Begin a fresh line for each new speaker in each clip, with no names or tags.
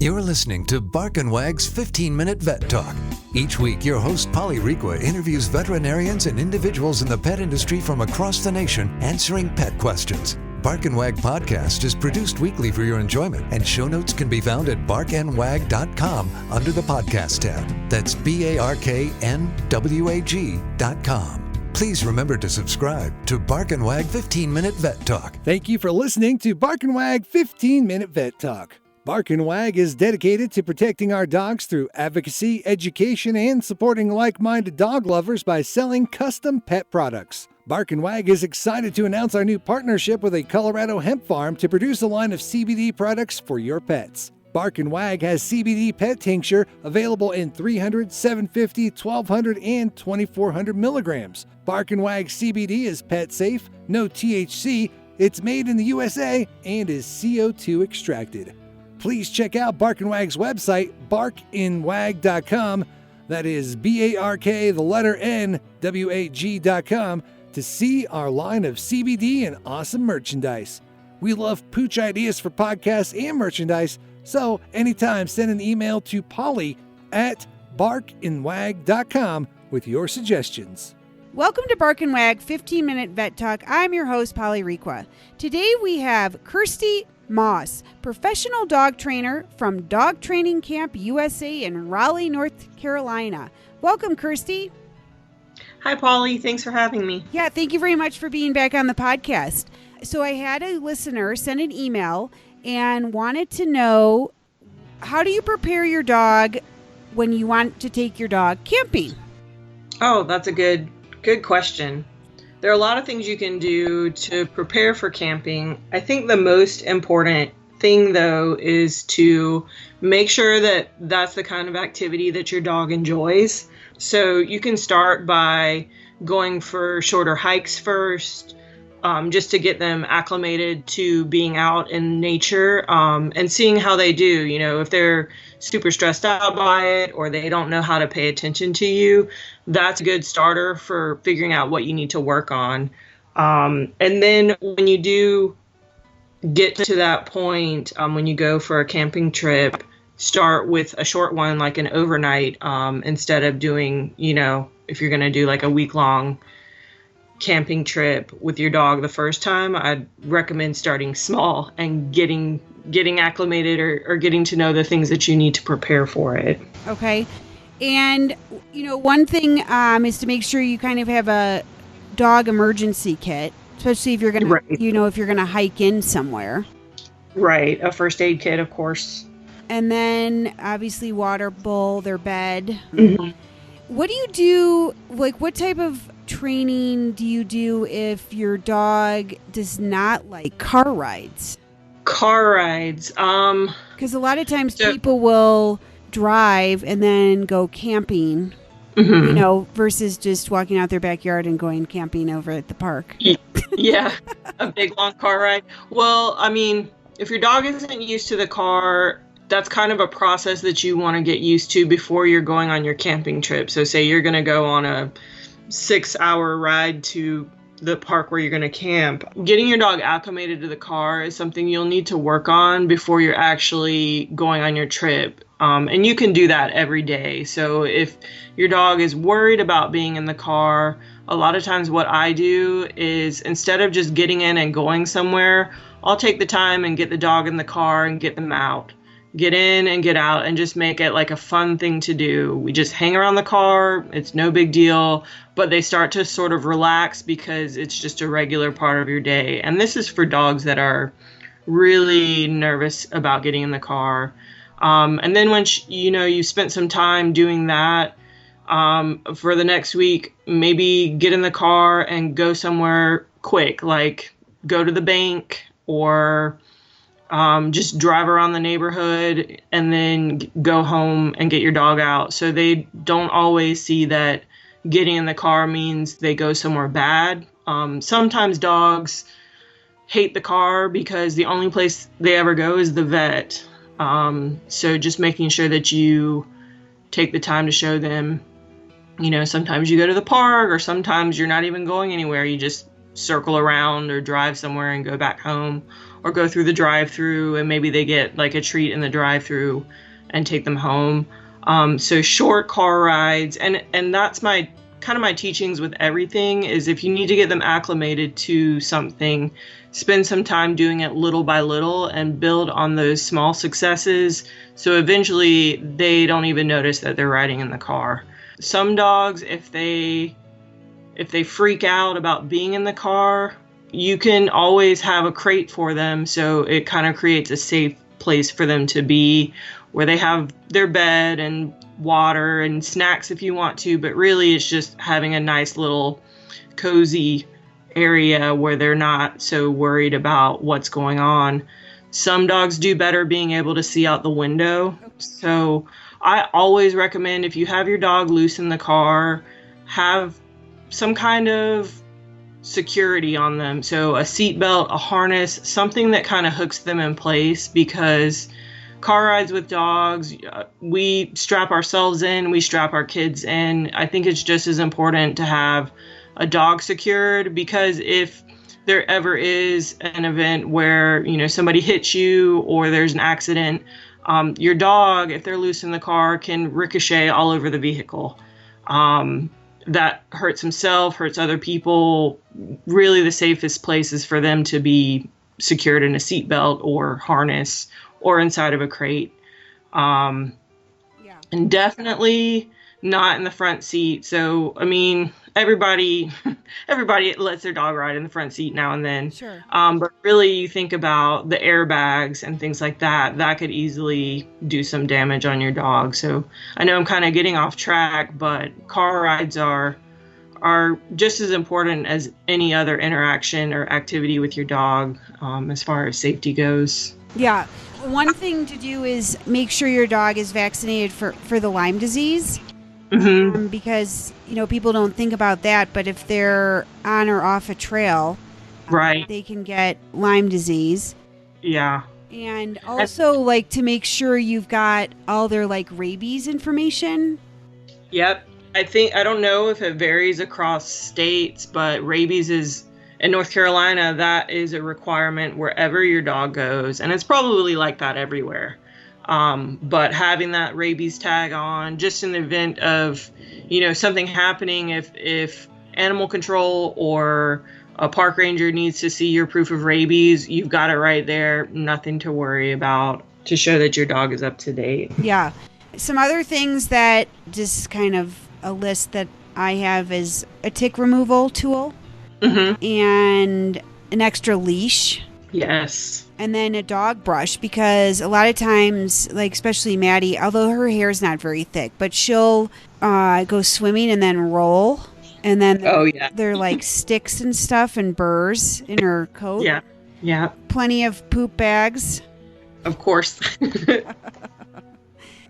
You're listening to Bark and Wag's 15-Minute Vet Talk. Each week, your host, Polly Requa, interviews veterinarians and individuals in the pet industry from across the nation answering pet questions. Bark and Wag podcast is produced weekly for your enjoyment, and show notes can be found at barkandwag.com under the podcast tab. That's BARKNWAG.com. Please remember to subscribe to Bark and Wag 15-Minute Vet Talk.
Thank you for listening to Bark and Wag 15-Minute Vet Talk. Bark and Wag is dedicated to protecting our dogs through advocacy, education, and supporting like-minded dog lovers by selling custom pet products. Bark and Wag is excited to announce our new partnership with a Colorado hemp farm to produce a line of CBD products for your pets. Bark and Wag has CBD pet tincture available in 300, 750, 1200, and 2400 milligrams. Bark and Wag CBD is pet safe, no THC, it's made in the USA, and is CO2 extracted. Please check out Bark and Wag's website, barkandwag.com. That is BARK, to see our line of CBD and awesome merchandise. We love pooch ideas for podcasts and merchandise, so anytime send an email to Polly at barkandwag.com with your suggestions.
Welcome to Bark and Wag 15-Minute Vet Talk. I'm your host, Polly Requa. Today we have Kersti Moss, professional dog trainer from Dog Training Camp USA in Raleigh, North Carolina. Welcome, Kersti.
Hi, Polly. Thanks for having me.
Yeah, thank you very much for being back on the podcast. So I had a listener send an email and wanted to know, how do you prepare your dog when you want to take your dog camping?
Oh, that's a good question. There are a lot of things you can do to prepare for camping. I think the most important thing, though, is to make sure that that's the kind of activity that your dog enjoys. So you can start by going for shorter hikes first, just to get them acclimated to being out in nature, and seeing how they do. You know, if they're super stressed out by it or they don't know how to pay attention to you, that's a good starter for figuring out what you need to work on. And then when you do get to that point, when you go for a camping trip, start with a short one, like an overnight, instead of doing, if you're going to do like a week-long camping trip with your dog the first time, I'd recommend starting small and getting acclimated or getting to know the things that you need to prepare for it.
Okay. And, one thing is to make sure you kind of have a dog emergency kit, especially if you're going to,
Right.
If you're going to hike in somewhere.
Right. A first aid kit, of course.
And then obviously water bowl, their bed.
Mm-hmm.
What do you do? Like, what type of training do you do if your dog does not like car rides?
Car rides.
Because a lot of times people will drive and then go camping, versus just walking out their backyard and going camping over at the park.
Yeah, a big long car ride. Well, I mean, if your dog isn't used to the car, that's kind of a process that you want to get used to before you're going on your camping trip. So say you're going to go on a 6-hour ride to the park where you're going to camp. Getting your dog acclimated to the car is something you'll need to work on before you're actually going on your trip. And you can do that every day. So if your dog is worried about being in the car, a lot of times what I do is, instead of just getting in and going somewhere, I'll take the time and get the dog in the car and get them out. Get in and get out and just make it like a fun thing to do. We just hang around the car. It's no big deal, but they start to sort of relax because it's just a regular part of your day. And this is for dogs that are really nervous about getting in the car. And then once, you spent some time doing that, for the next week, maybe get in the car and go somewhere quick, like go to the bank or just drive around the neighborhood and then go home and get your dog out. So they don't always see that getting in the car means they go somewhere bad. Sometimes dogs hate the car because the only place they ever go is the vet. So just making sure that you take the time to show them, sometimes you go to the park or sometimes you're not even going anywhere. You just circle around or drive somewhere and go back home. or go through the drive-through and maybe they get like a treat in the drive-through and take them home. So short car rides, and that's my kind of my teachings with everything is if you need to get them acclimated to something, spend some time doing it little by little and build on those small successes. So eventually they don't even notice that they're riding in the car. Some dogs, if they freak out about being in the car, you can always have a crate for them. So it kind of creates a safe place for them to be where they have their bed and water and snacks if you want to, but really it's just having a nice little cozy area where they're not so worried about what's going on. Some dogs do better being able to see out the window. So I always recommend if you have your dog loose in the car, have some kind of security on them. So a seatbelt, a harness, something that kind of hooks them in place, because car rides with dogs, we strap ourselves in, we strap our kids in. I think it's just as important to have a dog secured, because if there ever is an event where, you know, somebody hits you or there's an accident, your dog, if they're loose in the car, can ricochet all over the vehicle. That hurts himself, hurts other people. Really the safest place is for them to be secured in a seatbelt or harness or inside of a crate. And definitely not in the front seat. So, I mean, everybody lets their dog ride in the front seat now and then.
Sure.
But really you think about the airbags and things like that, that could easily do some damage on your dog. So I know I'm kind of getting off track, but car rides are just as important as any other interaction or activity with your dog, as far as safety goes.
Yeah. One thing to do is make sure your dog is vaccinated for the Lyme disease.
Mm-hmm.
Because, you know, people don't think about that, but if they're on or off a trail,
right,
they can get Lyme disease.
Yeah.
And also, like, to make sure you've got all their, like, rabies information.
Yep. I don't know if it varies across states, but rabies is, in North Carolina, that is a requirement wherever your dog goes. And it's probably like that everywhere. But having that rabies tag on, just in the event of, you know, something happening, if animal control or a park ranger needs to see your proof of rabies, you've got it right there. Nothing to worry about to show that your dog is up to date.
Yeah. Some other things that just kind of a list that I have is a tick removal tool.
Mm-hmm.
And an extra leash.
Yes.
And then a dog brush, because a lot of times, like especially Maddie, although her hair is not very thick, but she'll go swimming and then roll. And then they're like sticks and stuff and burrs in her coat.
Yeah. Yeah.
Plenty of poop bags.
Of course.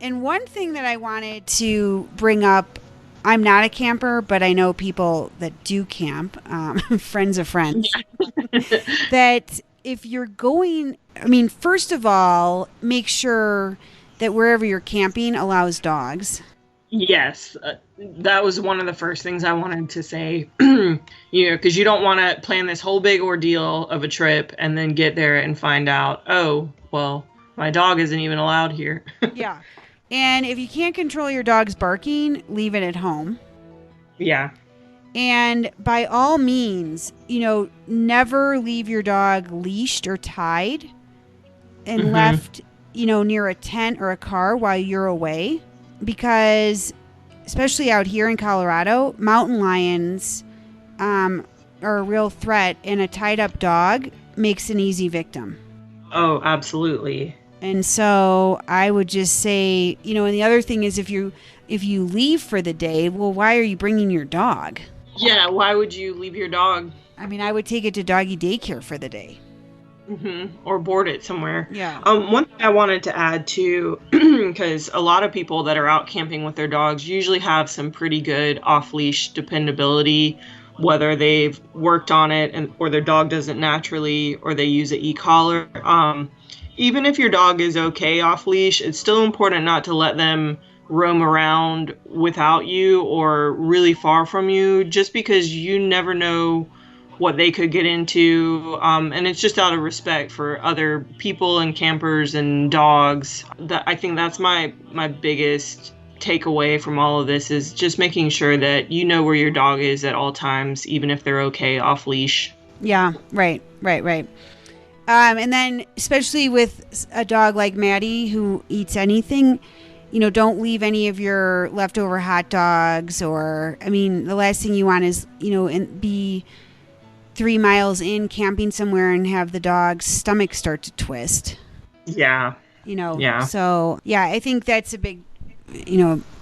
And one thing that I wanted to bring up, I'm not a camper, but I know people that do camp, friends of friends, that if you're going, I mean, first of all, make sure that wherever you're camping allows dogs.
Yes. That was one of the first things I wanted to say, you know, because you don't want to plan this whole big ordeal of a trip and then get there and find out, oh, well, my dog isn't even allowed here.
Yeah. And if you can't control your dog's barking, leave it at home.
Yeah.
And by all means, you know, never leave your dog leashed or tied and left, you know, near a tent or a car while you're away. Because especially out here in Colorado, mountain lions are a real threat, and a tied up dog makes an easy victim.
Oh, absolutely.
And so I would just say, you know, and the other thing is if you leave for the day, well, why are you bringing your dog?
Yeah, why would you leave your dog?
I mean, I would take it to doggy daycare for the day.
Or board it somewhere.
Yeah.
One thing I wanted to add too, because a lot of people that are out camping with their dogs usually have some pretty good off-leash dependability, whether they've worked on it or their dog doesn't naturally, or they use an e-collar. Even if your dog is okay off leash, it's still important not to let them roam around without you or really far from you, just because you never know what they could get into. And it's just out of respect for other people and campers and dogs. I think that's my biggest takeaway from all of this is just making sure that you know where your dog is at all times, even if they're okay off leash.
Yeah, right. And then especially with a dog like Maddie who eats anything, don't leave any of your leftover hot dogs or, the last thing you want is, and be 3 miles in camping somewhere and have the dog's stomach start to twist.
Yeah.
Yeah. So, yeah, I think that's a big,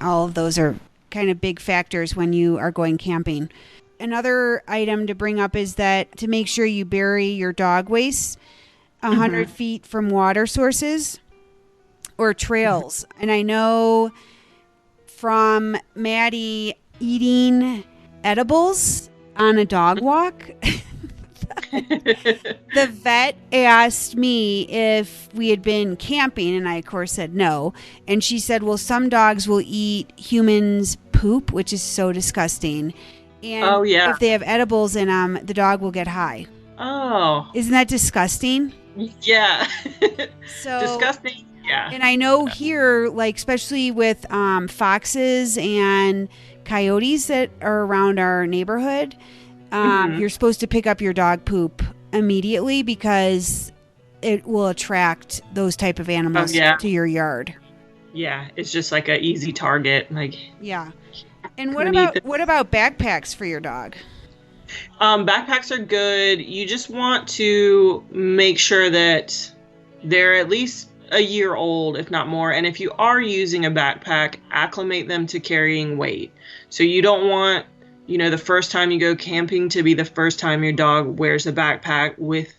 all of those are kind of big factors when you are going camping. Another item to bring up is that to make sure you bury your dog waste 100 feet from water sources or trails. And I know from Maddie eating edibles on a dog walk, the vet asked me if we had been camping, and I, of course, said no. And she said, well, some dogs will eat humans' poop, which is so disgusting. And if they have edibles in them, the dog will get high.
Oh.
Isn't that disgusting?
Yeah.
So
disgusting. Yeah.
And I know here, like, especially with foxes and coyotes that are around our neighborhood, you're supposed to pick up your dog poop immediately because it will attract those type of animals to your yard.
Yeah, it's just like an easy target.
Yeah. And what about backpacks for your dog?
Backpacks are good. You just want to make sure that they're at least a year old, if not more. And if you are using a backpack, acclimate them to carrying weight. So you don't want, the first time you go camping to be the first time your dog wears a backpack with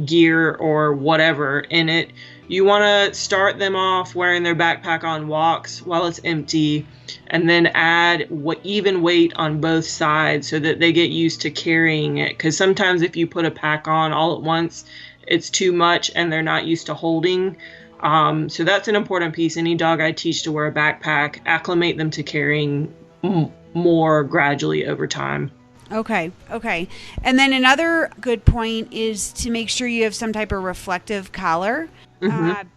gear or whatever in it. You want to start them off wearing their backpack on walks while it's empty, and then add even weight on both sides so that they get used to carrying it. Because sometimes if you put a pack on all at once, it's too much and they're not used to holding. So that's an important piece. Any dog I teach to wear a backpack, acclimate them to carrying more gradually over time.
Okay. And then another good point is to make sure you have some type of reflective collar,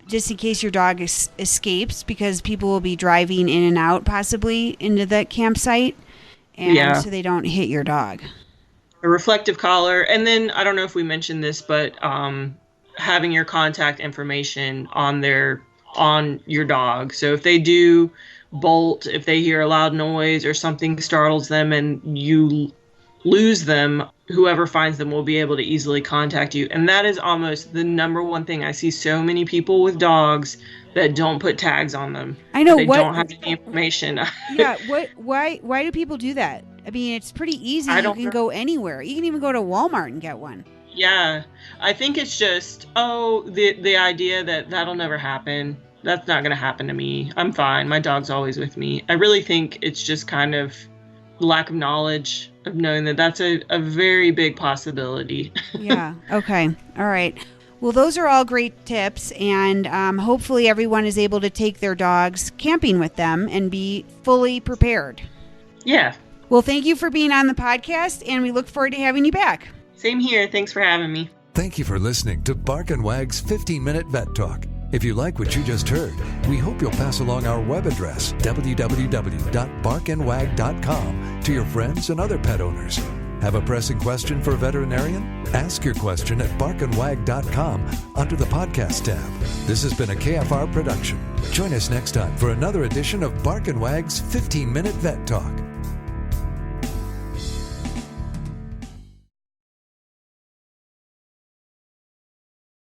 just in case your dog escapes, because people will be driving in and out possibly into the campsite, and so they don't hit your dog.
A reflective collar. And then, I don't know if we mentioned this, but having your contact information on your dog. So if they do bolt, if they hear a loud noise or something startles them and you lose them, whoever finds them will be able to easily contact you. And that is almost the number one thing. I see so many people with dogs that don't put tags on them.
I know.
They don't have any information.
Yeah. Why do people do that? It's pretty easy. You can go anywhere. You can even go to Walmart and get one.
Yeah. I think it's just, the idea that that'll never happen. That's not going to happen to me. I'm fine. My dog's always with me. I really think it's just kind of lack of knowledge of knowing that that's a very big possibility.
Yeah. Okay. All right. Well, those are all great tips, and hopefully everyone is able to take their dogs camping with them and be fully prepared.
Yeah.
Well, thank you for being on the podcast, and we look forward to having you back.
Same here. Thanks for having me.
Thank you for listening to Bark and Wag's 15-Minute Vet Talk. If you like what you just heard, we hope you'll pass along our web address, www.barkandwag.com, to your friends and other pet owners. Have a pressing question for a veterinarian? Ask your question at barkandwag.com under the podcast tab. This has been a KFR production. Join us next time for another edition of Bark and Wag's 15-Minute Vet Talk.